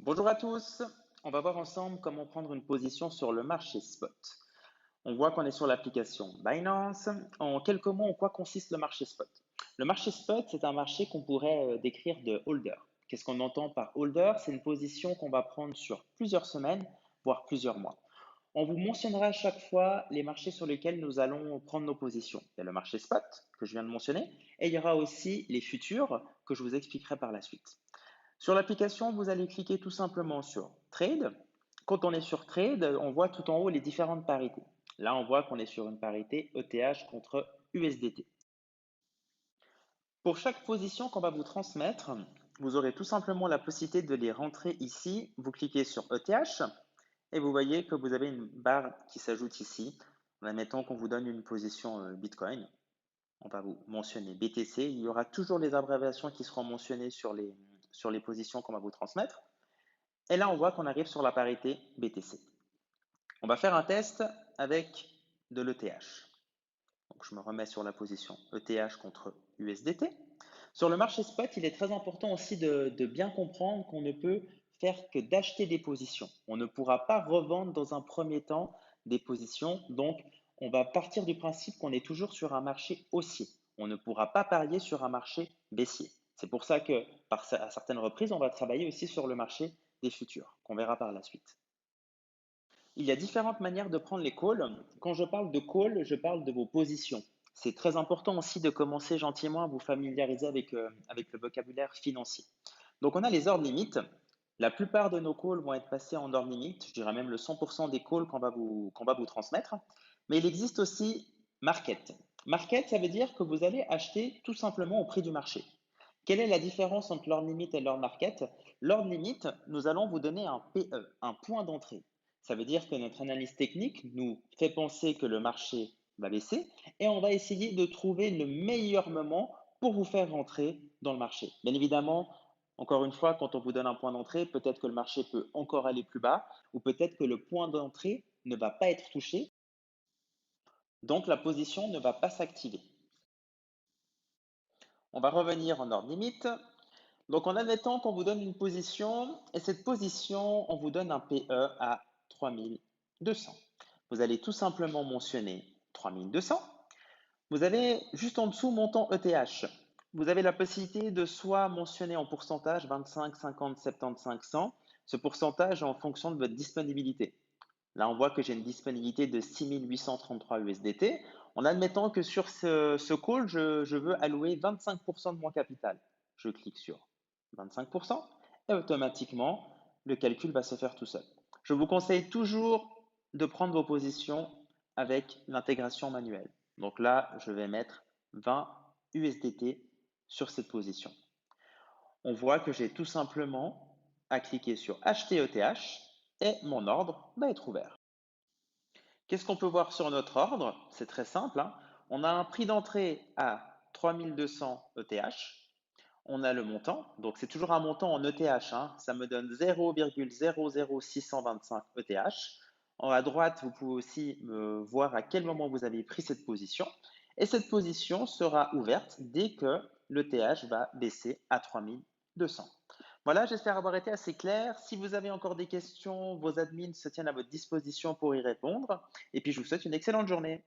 Bonjour à tous, on va voir ensemble comment prendre une position sur le marché spot. On voit qu'on est sur l'application Binance. En quelques mots, en quoi consiste le marché spot? Le marché spot, c'est un marché qu'on pourrait décrire de holder. Qu'est-ce qu'on entend par holder? C'est une position qu'on va prendre sur plusieurs semaines, voire plusieurs mois. On vous mentionnera à chaque fois les marchés sur lesquels nous allons prendre nos positions. Il y a le marché spot que je viens de mentionner et il y aura aussi les futurs que je vous expliquerai par la suite. Sur l'application, vous allez cliquer tout simplement sur Trade. Quand on est sur Trade, on voit tout en haut les différentes parités. Là, on voit qu'on est sur une parité ETH contre USDT. Pour chaque position qu'on va vous transmettre, vous aurez tout simplement la possibilité de les rentrer ici. Vous cliquez sur ETH et vous voyez que vous avez une barre qui s'ajoute ici. Admettons qu'on vous donne une position Bitcoin. On va vous mentionner BTC. Il y aura toujours les abréviations qui seront mentionnées sur les positions qu'on va vous transmettre. Et là, on voit qu'on arrive sur la parité BTC. On va faire un test avec de l'ETH. Donc, je me remets sur la position ETH contre USDT. Sur le marché spot, il est très important aussi de bien comprendre qu'on ne peut faire que d'acheter des positions. On ne pourra pas revendre dans un premier temps des positions. Donc, on va partir du principe qu'on est toujours sur un marché haussier. On ne pourra pas parier sur un marché baissier. C'est pour ça que, à certaines reprises, on va travailler aussi sur le marché des futurs, qu'on verra par la suite. Il y a différentes manières de prendre les calls. Quand je parle de call, je parle de vos positions. C'est très important aussi de commencer gentiment à vous familiariser avec le vocabulaire financier. Donc, on a les ordres limites. La plupart de nos calls vont être passés en ordre limite. Je dirais même le 100% des calls qu'on va vous transmettre. Mais il existe aussi market. Market, ça veut dire que vous allez acheter tout simplement au prix du marché. Quelle est la différence entre l'ordre limite et l'ordre market? L'ordre limite, nous allons vous donner un PE, un point d'entrée. Ça veut dire que notre analyse technique nous fait penser que le marché va baisser et on va essayer de trouver le meilleur moment pour vous faire rentrer dans le marché. Bien évidemment, encore une fois, quand on vous donne un point d'entrée, peut-être que le marché peut encore aller plus bas ou peut-être que le point d'entrée ne va pas être touché, donc la position ne va pas s'activer. On va revenir en ordre limite. Donc en admettant qu'on vous donne une position et cette position, on vous donne un PE à 3200. Vous allez tout simplement mentionner 3200. Vous avez juste en dessous montant ETH. Vous avez la possibilité de soit mentionner en pourcentage 25, 50, 75, 100. Ce pourcentage est en fonction de votre disponibilité. Là, on voit que j'ai une disponibilité de 6833 USDT. En admettant que sur ce call, je veux allouer 25% de mon capital. Je clique sur 25% et automatiquement, le calcul va se faire tout seul. Je vous conseille toujours de prendre vos positions avec l'intégration manuelle. Donc là, je vais mettre 20 USDT sur cette position. On voit que j'ai tout simplement à cliquer sur acheter ETH et mon ordre va être ouvert. Qu'est-ce qu'on peut voir sur notre ordre? C'est très simple, hein. On a un prix d'entrée à 3200 ETH. On a le montant, donc c'est toujours un montant en ETH, hein. Ça me donne 0,00625 ETH. En à droite, vous pouvez aussi voir à quel moment vous avez pris cette position. Et cette position sera ouverte dès que l'ETH va baisser à 3200. Voilà, j'espère avoir été assez clair. Si vous avez encore des questions, vos admins se tiennent à votre disposition pour y répondre. Et puis, je vous souhaite une excellente journée.